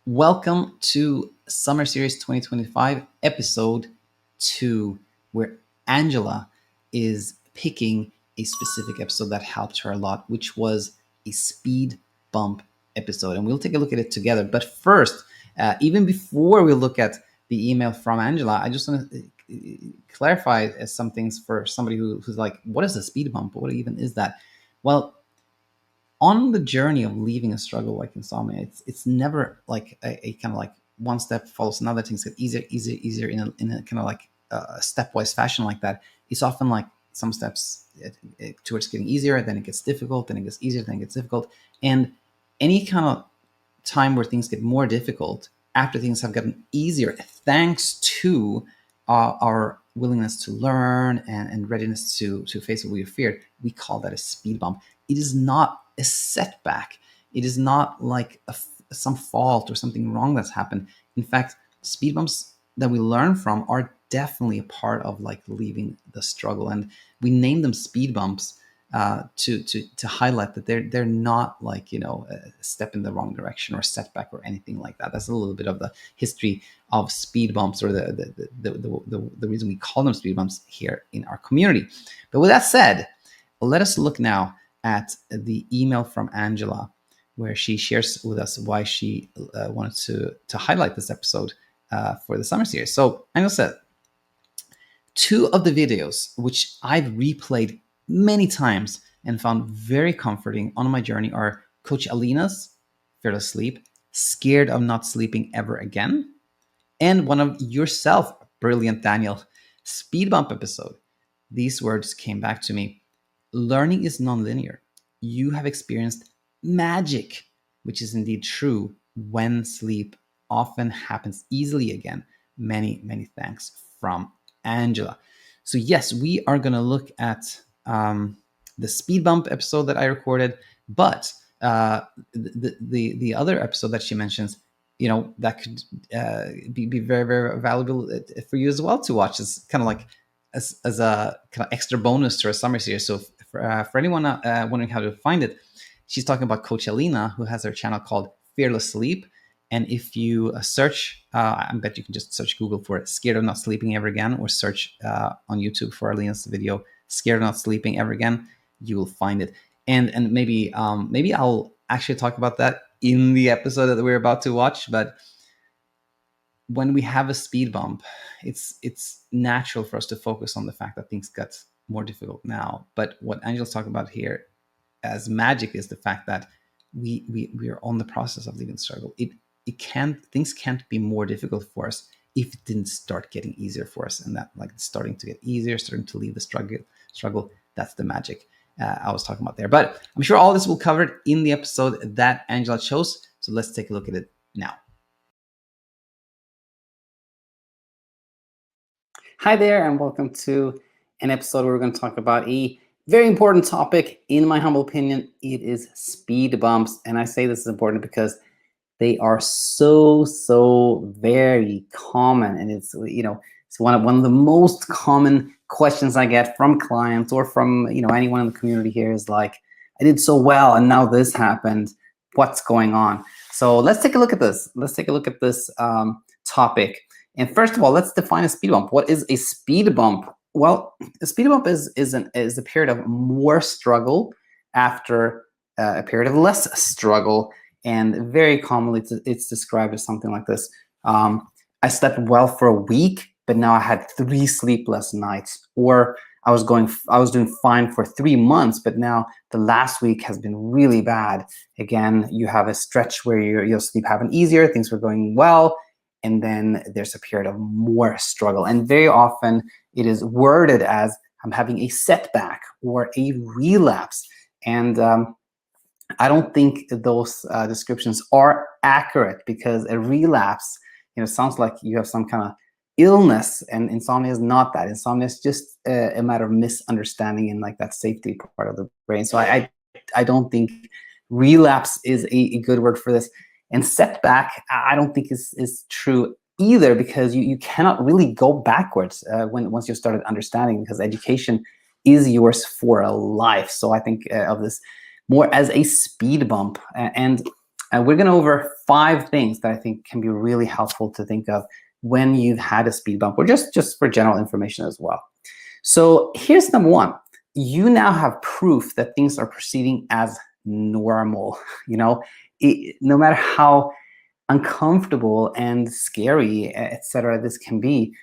Welcome to Summer Series 2025, episode 2, where Angela is picking a specific episode that helped her a lot, which was a speed bump episode. And we'll take a look at it together. But first, even before we look at the email from Angela, I just want to clarify some things for somebody who's like, what is a speed bump? What even is that? Well, on the journey of leaving a struggle like insomnia, it's never like a kind of like one step follows another. Things get easier in a kind of like stepwise fashion like that. It's often like some steps towards getting easier, then it gets difficult, then it gets easier, then it gets difficult. And any kind of time where things get more difficult after things have gotten easier, thanks to our willingness to learn and readiness to face what we feared, we call that a speed bump. It is not a setback. It is not like some fault or something wrong that's happened. In fact, speed bumps that we learn from are definitely a part of like leaving the struggle, and we name them speed bumps to highlight that they're not like a step in the wrong direction or setback or anything like that. That's a little bit of the history of speed bumps, or the reason we call them speed bumps here in our community. But with that said, let us look now at the email from Angela, where she shares with us why she wanted to highlight this episode for the summer series. So Angela said, 2 of the videos, which I've replayed many times and found very comforting on my journey, are Coach Alina's Fearless Sleep, Scared of Not Sleeping Ever Again, and one of yourself, Brilliant Daniel, Speed Bump episode. These words came back to me. Learning is nonlinear. You have experienced magic, which is indeed true when sleep often happens easily again. Many, many thanks from Angela. So yes, we are going to look at the speed bump episode that I recorded, but the other episode that she mentions, that could be very, very valuable for you as well to watch. It's kind of like as a kind of extra bonus to our summer series. So for anyone wondering how to find it, she's talking about Coach Alina, who has her channel called Fearless Sleep. And if you search, I bet you can just search Google for it, Scared of Not Sleeping Ever Again, or search on YouTube for Alina's video, Scared of Not Sleeping Ever Again, you will find it. And maybe I'll actually talk about that in the episode that we're about to watch. But when we have a speed bump, it's natural for us to focus on the fact that things got more difficult now. But what Angela's talking about here as magic is the fact that we are on the process of leaving the struggle. Things can't be more difficult for us if it didn't start getting easier for us, and that like starting to get easier, starting to leave the struggle. That's the magic I was talking about there. But I'm sure all this will cover in the episode that Angela chose. So let's take a look at it now. Hi there, and welcome to an episode where we're going to talk about a very important topic. In my humble opinion, it is speed bumps. And I say this is important because they are so very common. And it's one of the most common questions I get from clients or from anyone in the community here is like, I did so well and now this happened. What's going on? So let's take a look at this. Let's take a look at this topic. And first of all, let's define a speed bump. What is a speed bump? Well, a speed bump is a period of more struggle after a period of less struggle. And very commonly, it's described as something like this. I slept well for a week, but now I had 3 sleepless nights. Or I was doing fine for 3 months, but now the last week has been really bad. Again, you have a stretch where your sleep happened easier, things were going well, and then there's a period of more struggle. And very often it is worded as I'm having a setback or a relapse. And I don't think those descriptions are accurate, because a relapse, sounds like you have some kind of illness, and insomnia is not that. Insomnia is just a matter of misunderstanding and like that safety part of the brain. So I don't think relapse is a good word for this. And setback, I don't think is true either, because you cannot really go backwards once you started understanding, because education is yours for a life. So I think of this more as a speed bump. And And we're going to over 5 things that I think can be really helpful to think of when you've had a speed bump, or just for general information as well. So here's number 1. You now have proof that things are proceeding as normal. No matter how uncomfortable and scary, etc., this can be,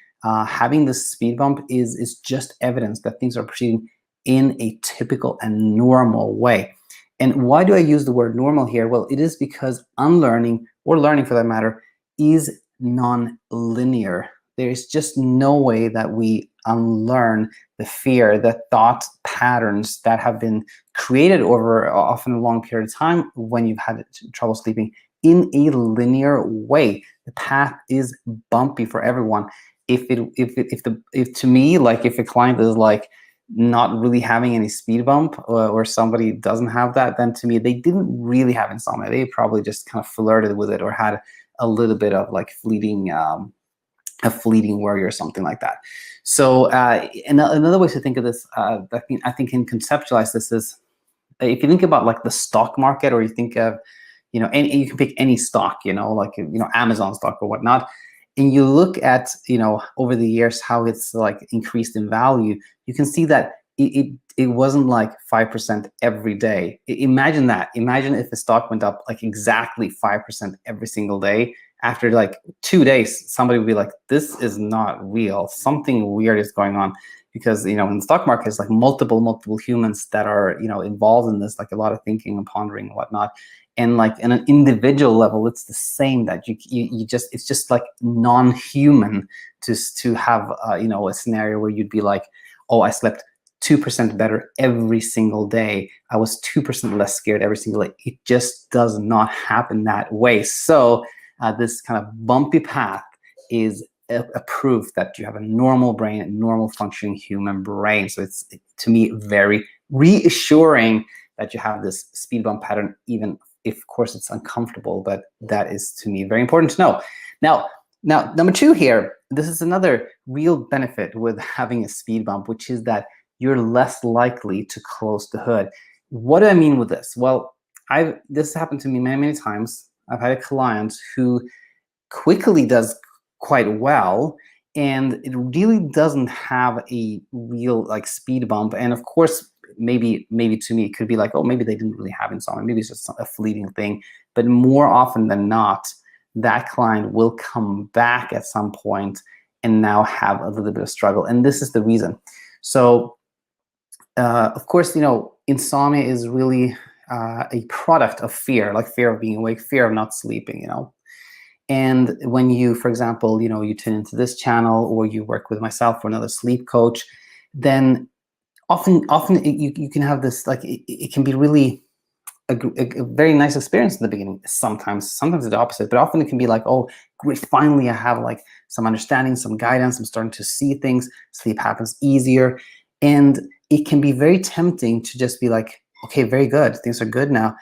having this speed bump is just evidence that things are proceeding in a typical and normal way. And why do I use the word normal here? Well, it is because unlearning, or learning for that matter, is non-linear. There is just no way that we unlearn the fear, the thought patterns that have been created over often a long period of time when you've had trouble sleeping in a linear way. The path is bumpy for everyone. If to me, like if a client is like not really having any speed bump, or somebody doesn't have that, then to me they didn't really have insomnia. They probably just kind of flirted with it or had a little bit of like a fleeting worry or something like that. So another way to think of this, I think can conceptualize this is, if you think about like the stock market, or you think of, and you can pick any stock, like Amazon stock or whatnot, and you look at over the years how it's like increased in value, you can see that it wasn't like 5% every day. Imagine that. Imagine if the stock went up like exactly 5% every single day. After like 2 days, somebody would be like, this is not real. Something weird is going on. Because in the stock market, it's like multiple humans that are involved in this, like a lot of thinking and pondering and whatnot. And like in an individual level, it's the same, that it's just like non-human to have a scenario where you'd be like, oh, I slept 2% better every single day. I was 2% less scared every single day. It just does not happen that way. So this kind of bumpy path is a proof that you have a normal brain, a normal functioning human brain. So it's, to me, very reassuring that you have this speed bump pattern, even if, of course, it's uncomfortable. But that is, to me, very important to know. Now, number 2 here, this is another real benefit with having a speed bump, which is that you're less likely to close the hood. What do I mean with this? Well, this happened to me many times. I've had a client who quickly does quite well, and it really doesn't have a real like speed bump. And of course, maybe to me it could be like, oh, maybe they didn't really have insomnia, maybe it's just a fleeting thing. But more often than not, that client will come back at some point and now have a little bit of struggle. And this is the reason. So of course, insomnia is really a product of fear, like fear of being awake, fear of not sleeping, And when you, for example, you tune into this channel, or you work with myself or another sleep coach, then often you can have this, like, it can be really a very nice experience in the beginning. Sometimes it's the opposite, but often it can be like, oh, great, finally I have like some understanding, some guidance. I'm starting to see things. Sleep happens easier. And it can be very tempting to just be like, okay, very good. Things are good now,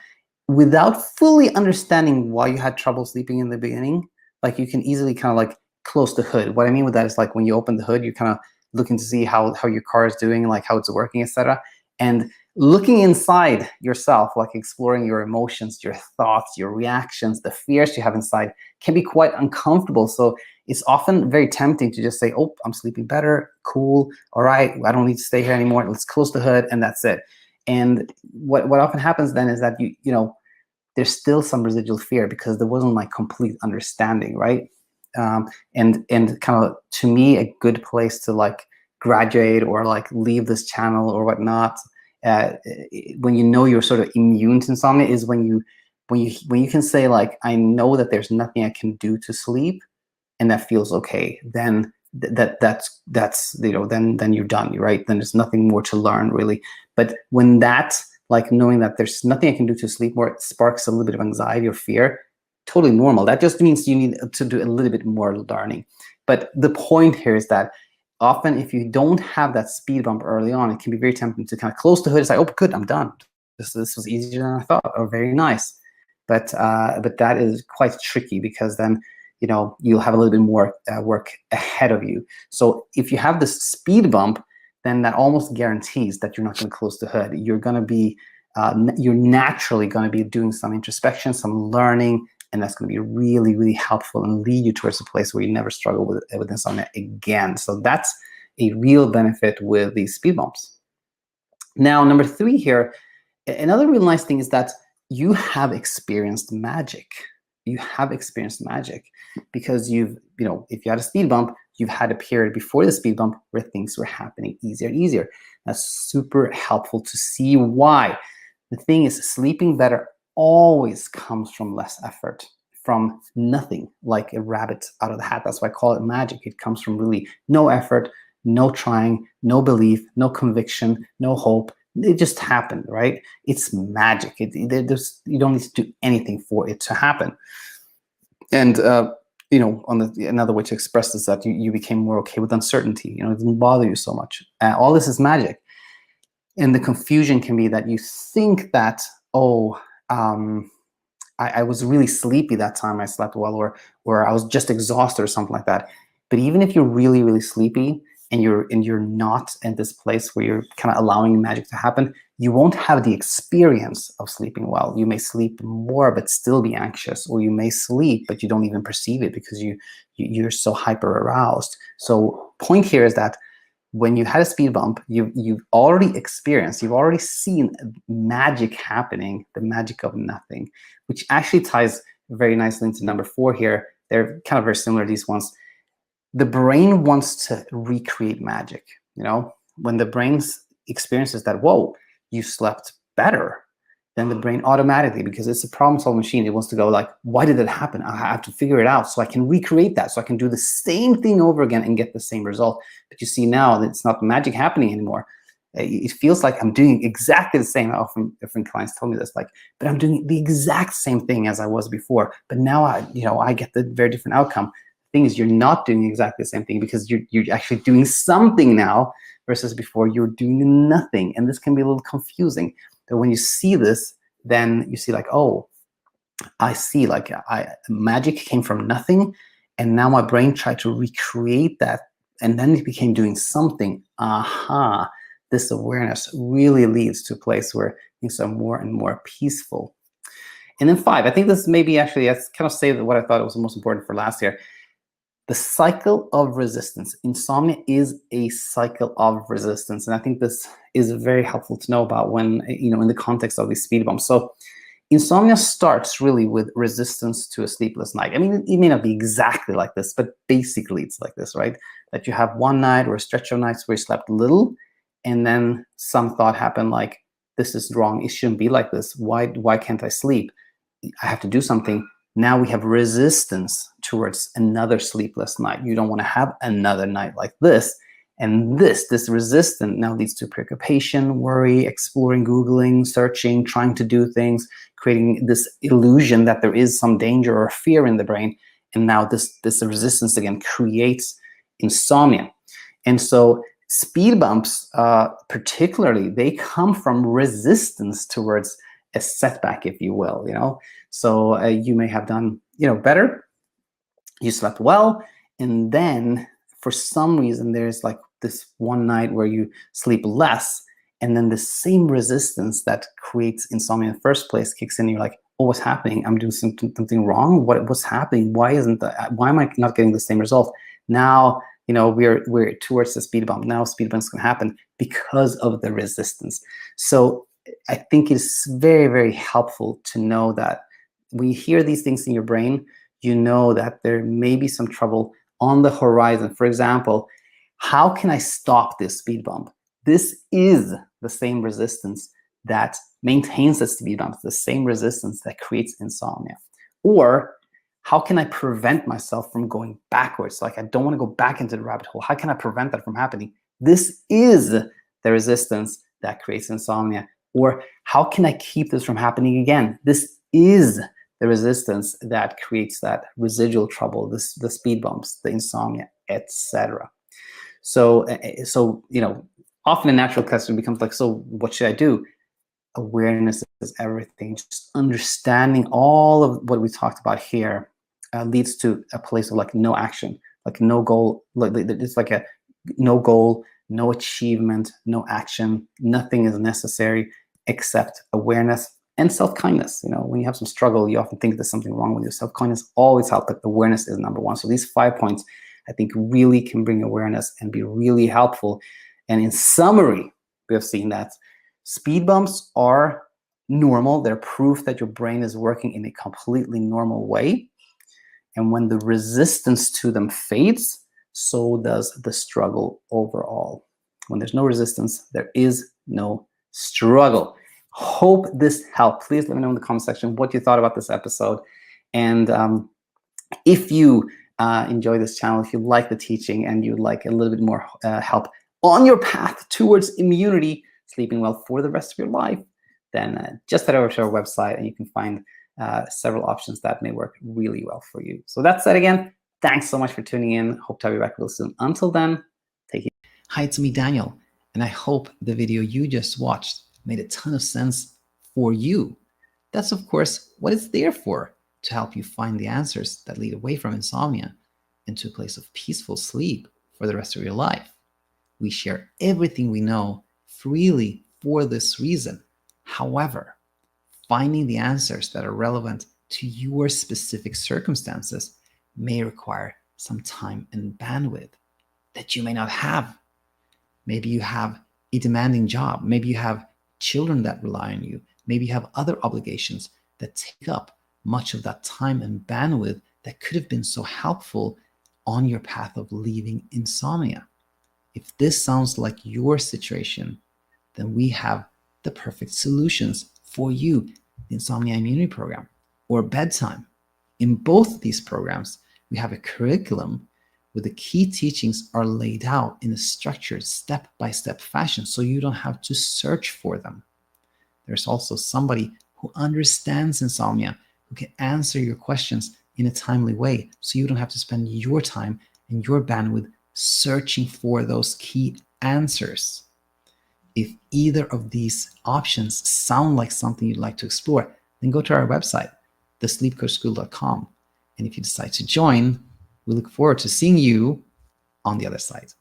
without fully understanding why you had trouble sleeping in the beginning. Like, you can easily kind of like close the hood. What I mean with that is, like, when you open the hood, you're kind of looking to see how your car is doing, like how it's working, etc. And looking inside yourself, like exploring your emotions, your thoughts, your reactions, the fears you have inside, can be quite uncomfortable. So it's often very tempting to just say, oh, I'm sleeping better, cool, all right, I don't need to stay here anymore, let's close the hood, and that's it. And what often happens then is that there's still some residual fear because there wasn't like complete understanding, right? And kind of, to me, a good place to like graduate or like leave this channel or whatnot, when you're sort of immune to insomnia, is when you can say, like, I know that there's nothing I can do to sleep, and that feels okay. Then that's then you're done, right? Then there's nothing more to learn, really. But when that, like, knowing that there's nothing I can do to sleep more, it sparks a little bit of anxiety or fear, totally normal. That just means you need to do a little bit more learning. But the point here is that often, if you don't have that speed bump early on, it can be very tempting to kind of close the hood and say, oh, good, I'm done. This was easier than I thought, or very nice. But that is quite tricky, because then you'll have a little bit more work ahead of you. So if you have this speed bump, then that almost guarantees that you're not going to close the hood. You're going to be you're naturally going to be doing some introspection, some learning, and that's going to be really, really helpful and lead you towards a place where you never struggle with insomnia again. So that's a real benefit with these speed bumps. Now, number 3 here, another real nice thing is that you have experienced magic. You have experienced magic because if you had a speed bump, you've had a period before the speed bump where things were happening easier and easier. That's super helpful to see why. The thing is, sleeping better always comes from less effort, from nothing, like a rabbit out of the hat. That's why I call it magic. It comes from really no effort, no trying, no belief, no conviction, no hope. It just happened, right? It's magic. You don't need to do anything for it to happen. And another way to express this is that you became more okay with uncertainty. It didn't bother you so much. All this is magic. And the confusion can be that you think that, I was really sleepy that time I slept well, or I was just exhausted or something like that. But even if you're really, really sleepy and you're not in this place where you're kind of allowing magic to happen, you won't have the experience of sleeping well. You may sleep more but still be anxious, or you may sleep but you don't even perceive it because you're so hyper aroused. So point here is that when you had a speed bump, you've already experienced, you've already seen magic happening, the magic of nothing, which actually ties very nicely into number 4 here. They're kind of very similar, these ones. The brain wants to recreate magic. When the brain experiences that, whoa, you slept better, then the brain automatically, because it's a problem-solving machine, it wants to go like, why did it happen? I have to figure it out so I can recreate that, so I can do the same thing over again and get the same result. But you see now that it's not magic happening anymore. It feels like I'm doing exactly the same. Often different clients tell me this, like, but I'm doing the exact same thing as I was before, but now I get the very different outcome. The thing is, you're not doing exactly the same thing because you're actually doing something now versus before you're doing nothing. And this can be a little confusing. But when you see this, then you see like, oh, I see, like magic came from nothing, and now my brain tried to recreate that, and then it became doing something. Aha, this awareness really leads to a place where things are more and more peaceful. And then 5, I think this maybe actually, I kind of saved what I thought was the most important for last year. The cycle of resistance. Insomnia is a cycle of resistance. And I think this is very helpful to know about when, in the context of these speed bumps. So insomnia starts really with resistance to a sleepless night. I mean, it may not be exactly like this, but basically it's like this, right? That you have one night or a stretch of nights where you slept little, and then some thought happened like, this is wrong. It shouldn't be like this. Why can't I sleep? I have to do something. Now we have resistance towards another sleepless night. You don't want to have another night like this. And this resistance now leads to preoccupation, worry, exploring, Googling, searching, trying to do things, creating this illusion that there is some danger or fear in the brain. And now this resistance again creates insomnia. And so speed bumps, particularly, they come from resistance towards a setback, if you will, So you may have done, better. You slept well, and then for some reason there's like this one night where you sleep less, and then the same resistance that creates insomnia in the first place kicks in. And you're like, oh, what's happening? I'm doing something wrong. What's happening? Why am I not getting the same result? Now, we're towards the speed bump. Now speed bumps can happen because of the resistance. So I think it's very, very helpful to know that when you hear these things in your brain, you know that there may be some trouble on the horizon. For example, how can I stop this speed bump? This is the same resistance that maintains the speed bump, the same resistance that creates insomnia. Or how can I prevent myself from going backwards? Like, I don't want to go back into the rabbit hole. How can I prevent that from happening? This is the resistance that creates insomnia. Or how can I keep this from happening again? This is the resistance that creates that residual trouble, the speed bumps, the insomnia, etc. So often a natural question becomes like, so what should I do? Awareness is everything. Just understanding all of what we talked about here leads to a place of like no action, like no goal. Like it's like a no goal, no achievement, no action. Nothing is necessary. accept awareness and self-kindness. When you have some struggle, you often think there's something wrong with you. Self-kindness always helps, but awareness is number one. So these 5 points, I think, really can bring awareness and be really helpful. And in summary, we have seen that speed bumps are normal. They're proof that your brain is working in a completely normal way. And when the resistance to them fades, so does the struggle overall. When there's no resistance, there is no struggle. Hope this helped. Please let me know in the comment section what you thought about this episode. And if you enjoy this channel, if you like the teaching and you'd like a little bit more help on your path towards immunity, sleeping well for the rest of your life, then just head over to our website and you can find several options that may work really well for you. So that said, again, thanks so much for tuning in. Hope to have you back real soon. Until then, take care. Hi, it's me, Daniel, and I hope the video you just watched made a ton of sense for you. That's, of course, what it's there for, to help you find the answers that lead away from insomnia into a place of peaceful sleep for the rest of your life. We share everything we know freely for this reason. However, finding the answers that are relevant to your specific circumstances may require some time and bandwidth that you may not have. Maybe you have a demanding job. Maybe you have children that rely on you. Maybe you have other obligations that take up much of that time and bandwidth that could have been so helpful on your path of leaving insomnia. If this sounds like your situation, then we have the perfect solutions for you, the Insomnia Immunity Program or BedTyme. In both of these programs, we have a curriculum where the key teachings are laid out in a structured step-by-step fashion, so you don't have to search for them. There's also somebody who understands insomnia, who can answer your questions in a timely way, so you don't have to spend your time and your bandwidth searching for those key answers. If either of these options sound like something you'd like to explore, then go to our website, thesleepcoachschool.com. And if you decide to join, we look forward to seeing you on the other side.